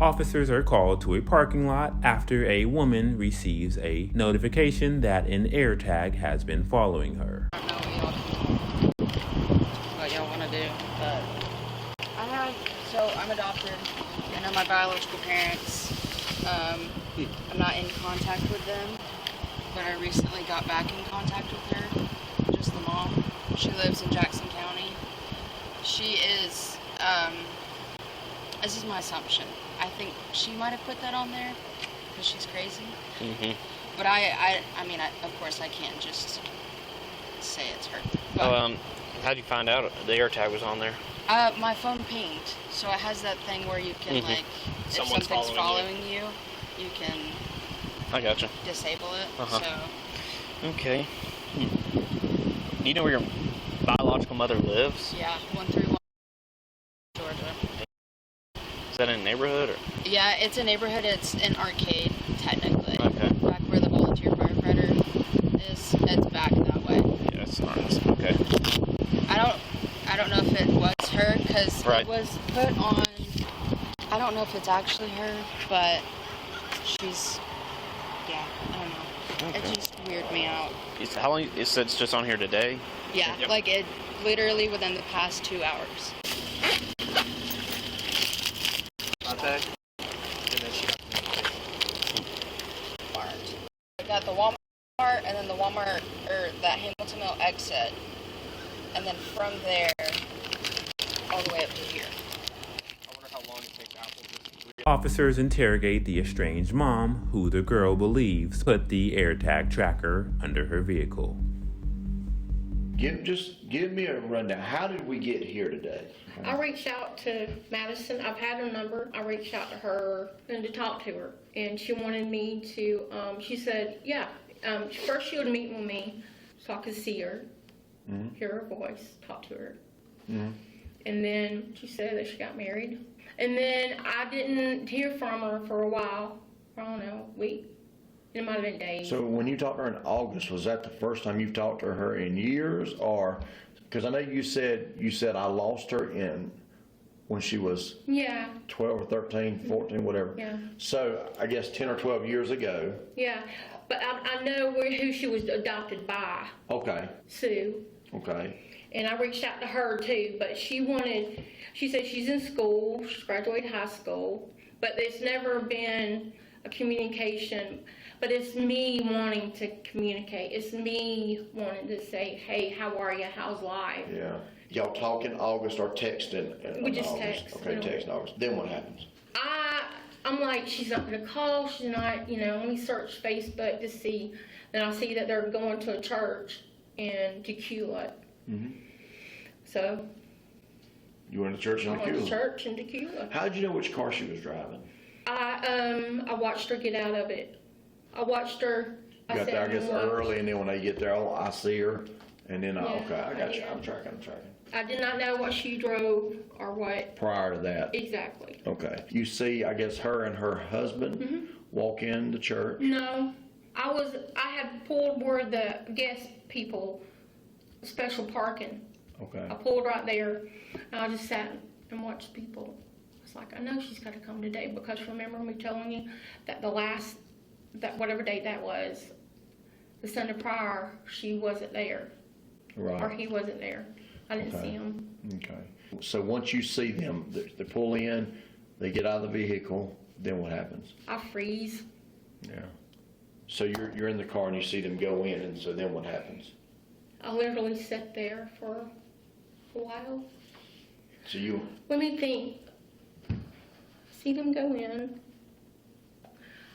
Officers are called to a parking lot after a woman receives a notification that an AirTag has been following her. I don't know what y'all want to do, but I'm adopted. I know my biological parents. I'm not in contact with them, but I recently got back in contact with her, just the mom. She lives in Jackson County. She is, this is my assumption. I think she might have put that on there because she's crazy. Mm-hmm. But I mean, of course I can't just say it's her. But, how'd you find out the AirTag was on there? My phone pinged, so it has that thing where you can, like, if something's following you, you can I gotcha. Disable it, so... Okay. Do you know where your biological mother lives? Yeah, 131 Georgia. Is that in a neighborhood, or...? Yeah, it's a neighborhood. It's an arcade, technically. Okay. Back where the volunteer firefighter is, it's back that way. Yeah, it's nice. Okay. I don't know if it was her, because right. It was put on... I don't know if it's actually her, but she's... Yeah, I don't know. Okay. It just weirded me out. How long? It's just on here today? Yeah, yep. Like it literally within the past 2 hours. Okay. I got the Walmart and then the Walmart, or that Hamilton Mill exit. And then from there, all the way up to here. I wonder how long it takes Apple to... Officers interrogate the estranged mom, who the girl believes put the AirTag tracker under her vehicle. Just give me a rundown. How did we get here today? I reached out to Madison. I've had her number. I reached out to her and to talk to her. And she wanted me to, she said, yeah. First she would meet with me so I could see her, hear her voice, talk to her. And then she said that she got married. And then I didn't hear from her for a while. I don't know, a week. It might have been days. So when you talked to her in August, was that the first time you've talked to her in years, or because I know you said I lost her when she was 12 or 13, 14, whatever. Yeah. So I guess 10 or 12 years ago. Yeah, but I know who she was adopted by. Okay. Sue. Okay. And I reached out to her too, but she said she's in school, she's graduated high school, but there's never been a communication. But it's me wanting to communicate. It's me wanting to say, hey, how are you? How's life? Yeah. Y'all talk in August or texting? We just August. text. Okay, text in August. Then what happens? I'm like, she's not going to call. She's not, let me search Facebook to see. Then I see that they're going to a church in Tequila. So. You went to church in Tequila? I went to church in Tequila. How did you know which car she was driving? I watched her get out of it. I watched her. You got there, I guess, early, and then when they get there, I see her, and then, okay, I got you. I'm tracking. I did not know what she drove or what. Prior to that? Exactly. Okay. You see, I guess, her and her husband walk in the church? No. I had pulled where the guest people, special parking. Okay. I pulled right there, and I just sat and watched people. It's like, I know she's got to come today, because remember me telling you that that whatever date that was, the Sunday prior, she wasn't there. Right. Or he wasn't there. I didn't see him. Okay. So once you see them, they pull in, they get out of the vehicle, then what happens? I freeze. Yeah. So you're in the car and you see them go in, and so then what happens? I literally sat there for a while. So you... Let me think. See them go in.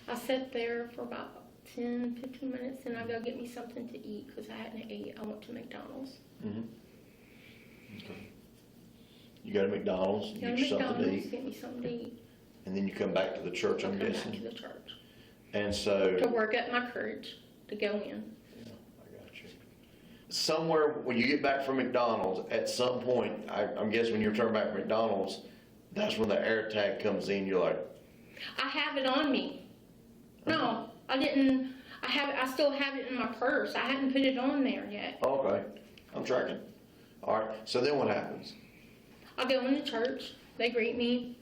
I sat there for about 10, 15 minutes, and I go get me something to eat, because I hadn't ate. I went to McDonald's. Okay. You go to McDonald's, get you something to eat. Get me something to eat. And then you come back to the church, I'm guessing? Back to the church. And so... To work up my courage to go in. Yeah, I got you. Somewhere, when you get back from McDonald's, at some point, I'm guessing when you return back from McDonald's, that's when the AirTag comes in, you're like... I have it on me. No, I didn't. I still have it in my purse. I haven't put it on there yet. Okay, I'm tracking. All right, so then what happens? I go into church. They greet me.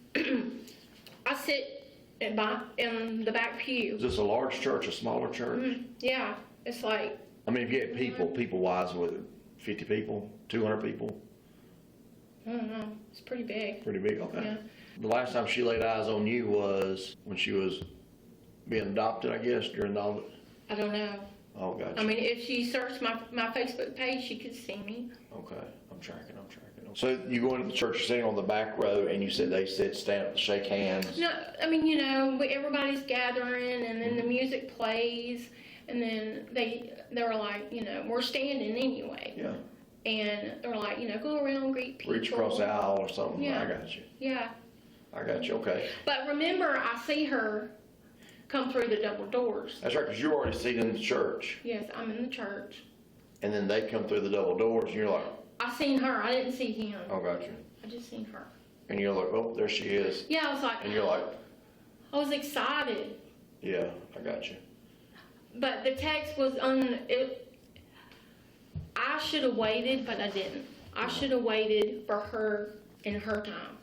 I sit in the back pew. Is this a large church, a smaller church? Yeah, it's like, I mean, if you had people-wise, with 50 people, 200 people? I don't know, it's pretty big. Pretty big, okay. Yeah. The last time she laid eyes on you was when she was being adopted, I guess, during all the... I don't know. Oh, gotcha. I mean, if she searched my Facebook page, she could see me. Okay, I'm tracking. So you go into the church, sitting on the back row, and you said they stand up to shake hands. No, I mean, you know, everybody's gathering, and then the music plays, and then they were like, you know, we're standing anyway. Yeah. And they were like, you know, go around, greet people. Reach across the aisle or something. Yeah. I got you. Yeah. I got you, okay. But remember, I see her come through the double doors. That's right, because you're already seated in the church. Yes, I'm in the church. And then they come through the double doors, and you're like... I seen her, I didn't see him. Oh, got you. I just seen her. And you're like, oh, there she is. Yeah, I was like... And you're like... I was excited. Yeah, I got you. But the text was I should have waited, but I didn't. I should have waited for her in her time.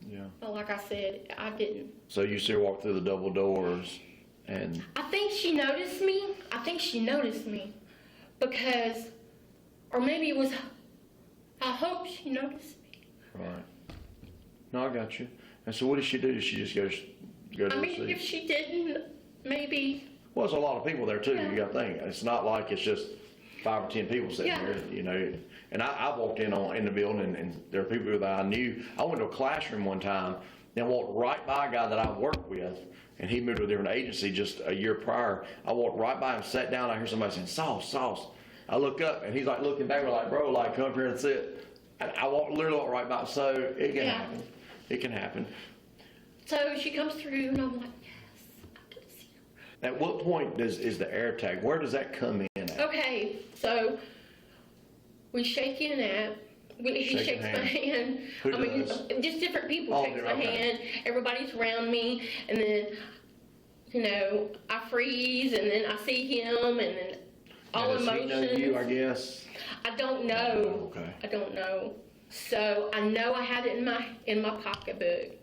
Yeah. But like I said, I didn't. So you see her walk through the double doors, and... I think she noticed me. Because, or maybe it was, I hope she noticed me. Right. No, I got you. And so what did she do? Did she just go to I the mean, seat? if she didn't, maybe. Well, there's a lot of people there too, Yeah. you got to think. It's not like it's just 5 or 10 people sitting Yeah. there, you know. And I walked in the building, and there were people that I knew. I went to a classroom one time and walked right by a guy that I worked with, and he moved to a different agency just a year prior. I walked right by him, sat down, I hear somebody saying, Sauce. I look up, and he's like looking back, we're like, bro, like, come up here and sit. And I literally walked right by, so it can happen. It can happen. So she comes through, and I'm like, yes, I can see her. At what point is the AirTag, where does that come in at? Okay, so we shake in at, he Shaking shakes my hands. hand. Who I mean, does? just different people Oh, shakes my okay. hand. Everybody's around me, and then, you know, I freeze, and then I see him, and then all And does he emotions. know you, I guess? I don't know. Okay. I don't know. So I know I had it in my pocketbook.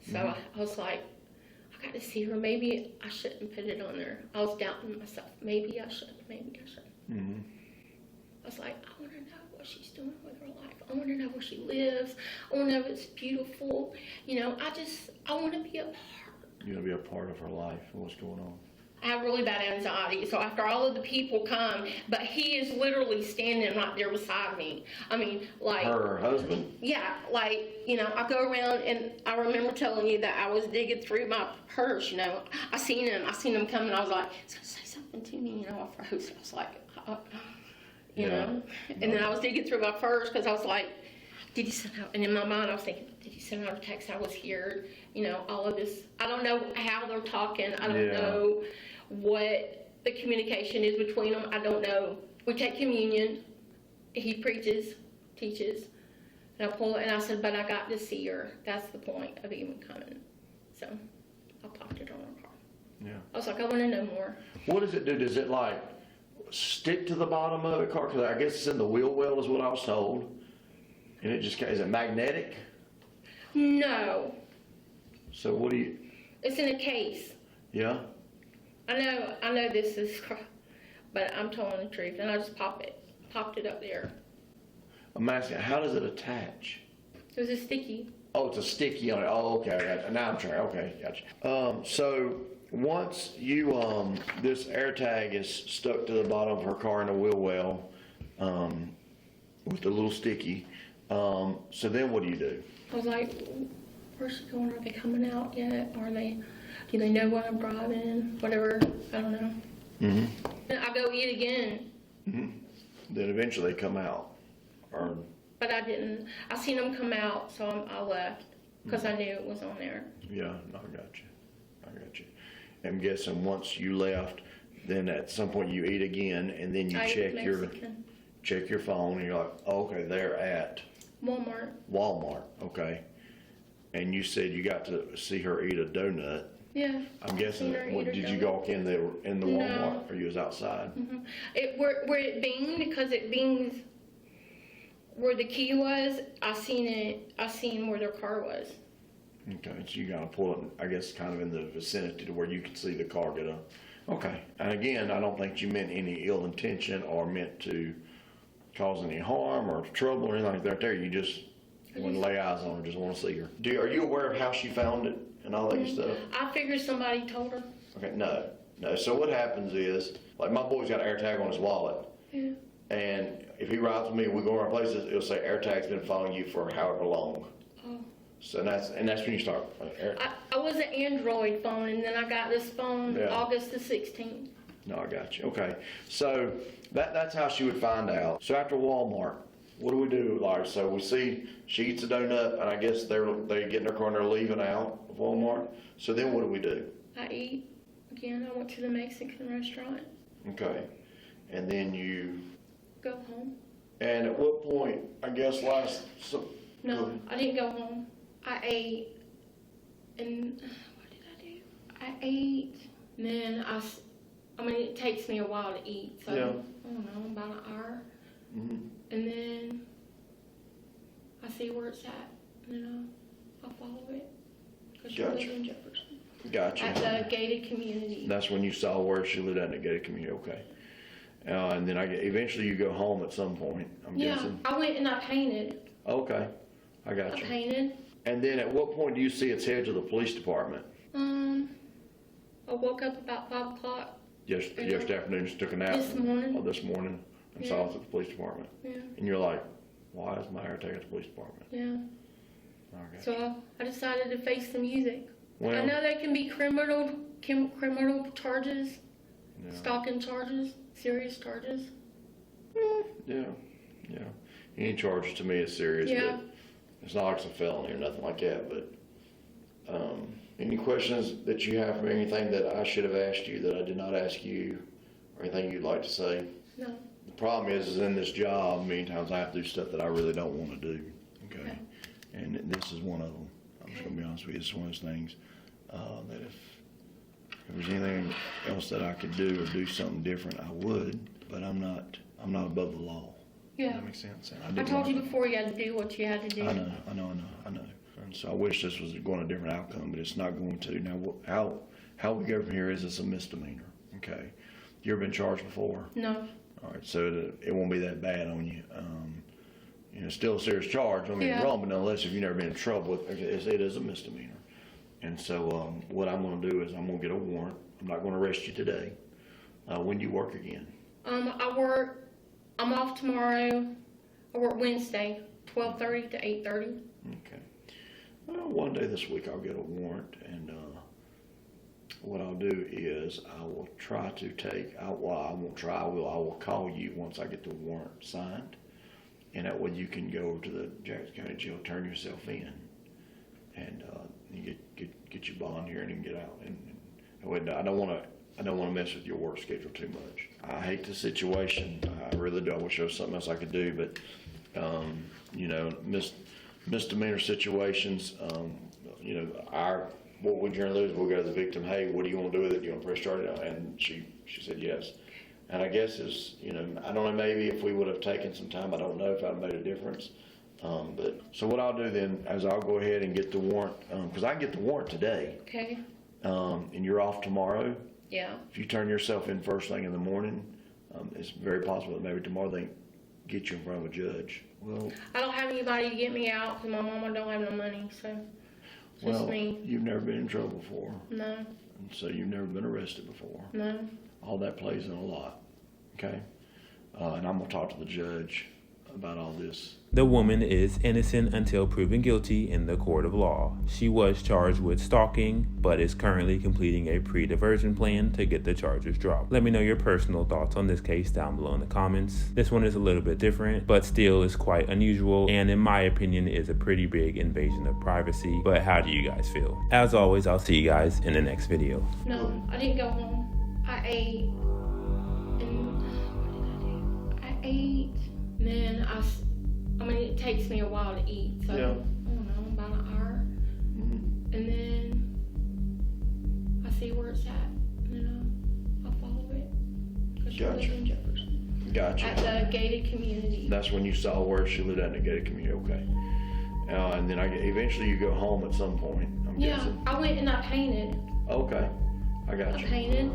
So Mm-hmm. I was like, I got to see her. Maybe I shouldn't put it on there. I was doubting myself. Maybe I should. Mm-hmm. I was like, I want to know what she's doing with her life. I want to know where she lives. I want to know if it's beautiful. You know, I want to be a part. You want to be a part of her life and what's going on. I have really bad anxiety, so after all of the people come, but he is literally standing right there beside me. I mean, like... Her husband? Yeah, like, you know, I go around, and I remember telling you that I was digging through my purse, you know. I seen him come, and I was like, say something to me, you know. I froze. I was like, you know. And then I was digging through my purse, because I was like, did he send out, and in my mind I was thinking, did he send out a text I was here? You know, all of this. I don't know how they're talking. I don't know what the communication is between them. I don't know. We take communion. He preaches, teaches, and I pull it, and I said, but I got to see her. That's the point of even coming. So I popped it on her car. Yeah. I was like, I want to know more. What does it do? Does it like stick to the bottom of the car? Because I guess it's in the wheel well is what I was told. And it just, is it magnetic? No. So what do you... It's in a case. Yeah? I know this is crap, but I'm telling the truth, and I just popped it up there. I'm asking, how does it attach? It was a sticky. Oh, it's a sticky on it. Oh, okay. I got you. Now I'm trying. Okay, gotcha. So once you, this AirTag is stuck to the bottom of her car in a wheel well, with the little sticky, so then what do you do? I was like, where's she going? Are they coming out yet? Do they know what I'm driving? Whatever. I don't know. Mm-hmm. And I go eat again. Mm-hmm. Then eventually they come out. But I didn't. I seen them come out, so I left because I knew it was on there. Yeah, no, I got you. I'm guessing once you left, then at some point you eat again, and then you check your phone, and you're like, oh, okay, they're at Walmart, okay. And you said you got to see her eat a donut. Yeah. I'm guessing. Did you walk in the Walmart, or you was outside? Mm-hmm. Where it binged, because it bings where the key was. I seen where their car was. Okay, so you gotta pull it, I guess, kind of in the vicinity to where you can see the car get up. Okay, and again, I don't think you meant any ill intention or meant to cause any harm or trouble or anything like that there. You just want to lay eyes on her, just want to see her. Are you aware of how she found it and all that good stuff? I figured somebody told her. Okay, no. So what happens is, like my boy's got an AirTag on his wallet. Yeah. And if he rides with me and we go around places, it'll say AirTag's been following you for however long. Oh. So that's when you start. I was an Android phone, and then I got this phone Yeah. August the 16th. No, I got you. Okay. So that's how she would find out. So after Walmart, what do we do? Like, so we see she eats a donut, and I guess they get in their car and they're leaving out of Walmart. So then what do we do? I eat. Again, I went to the Mexican restaurant. Okay. And then you Go home. And at what point, I guess No, I didn't go home. I ate, and what did I do? I ate, and then I mean, it takes me a while to eat, so Yeah. I don't know, about an hour. Mm-hmm. And then I see where it's at, and then I'll follow it. Because she lives in Jefferson. Gotcha. At the gated community. That's when you saw where she lived at the gated community, okay. And then eventually you go home at some point, I'm guessing. I went and I painted. Okay, I got you. I painted. And then at what point do you see it's head to the police department? I woke up about 5 o'clock. Yesterday afternoon, just took a nap. This morning. Oh, this morning, and saw it at the police department. Yeah. And you're like, why is my hair taken at the police department? Yeah. Okay. So I decided to face the music. Well, I know they can be criminal charges, yeah. stalking charges, serious charges. Yeah. Any charges to me is serious, Yeah. but it's not like it's a felony or nothing like that. But any questions that you have for me, anything that I should have asked you that I did not ask you, or anything you'd like to say? No. The problem is in this job, many times I have to do stuff that I really don't want to do. Okay. And this is one of them. I'm just going to be honest with you. It's one of those things that if there's anything else that I could do or do something different, I would. But I'm not above the law. Yeah. Does that make sense? I told you before you had to do what you had to do. I know. And so I wish this was going a different outcome, but it's not going to. Now, how we go from here is it's a misdemeanor. Okay. You ever been charged before? No. All right. So it won't be that bad on you. Still a serious charge. Don't get me wrong, but nonetheless, if you've never been in trouble, it is a misdemeanor. And so what I'm going to do is I'm going to get a warrant. I'm not going to arrest you today. When do you work again? I'm off tomorrow. I work Wednesday, 12:30 to 8:30. Okay. Well, one day this week I'll get a warrant, and what I'll do is I will try to take. I will call you once I get the warrant signed, and that way you can go over to the Jackson County Jail, turn yourself in, and you get your bond here and you can get out. And I don't want to mess with your work schedule too much. I hate the situation. I really do. I wish there was something else I could do, but misdemeanor situations. What we generally do is we'll go to the victim. Hey, what do you want to do with it? Do you want to press start it? And she said yes. And I guess I don't know. Maybe if we would have taken some time, I don't know if I'd made a difference. But so what I'll do then is I'll go ahead and get the warrant because I can get the warrant today. Okay. And you're off tomorrow. Yeah. If you turn yourself in first thing in the morning, it's very possible that maybe tomorrow they get you in front of a judge. Well, I don't have anybody to get me out because my mama don't have no money, so it's just me. You've never been in trouble before. No. And so you've never been arrested before. No. All that plays in a lot. Okay? And I'm going to talk to the judge about all this. The woman is innocent until proven guilty in the court of law. She was charged with stalking, but is currently completing a pre-diversion plan to get the charges dropped. Let me know your personal thoughts on this case down below in the comments. This one is a little bit different, but still is quite unusual, and in my opinion is a pretty big invasion of privacy. But how do you guys feel? As always, I'll see you guys in the next video. No, I didn't go home. I ate, and what did I do? I ate, and then I mean, it takes me a while to eat, so I don't know, about an hour. Mm-hmm. And then I see where it's at, and I'll follow it. Because she lives in Jefferson. Gotcha. At the gated community. That's when you saw where she lived at the gated community, okay. And then eventually you go home at some point, I'm Yeah, guessing. I went and I painted. Okay, I got I you. painted.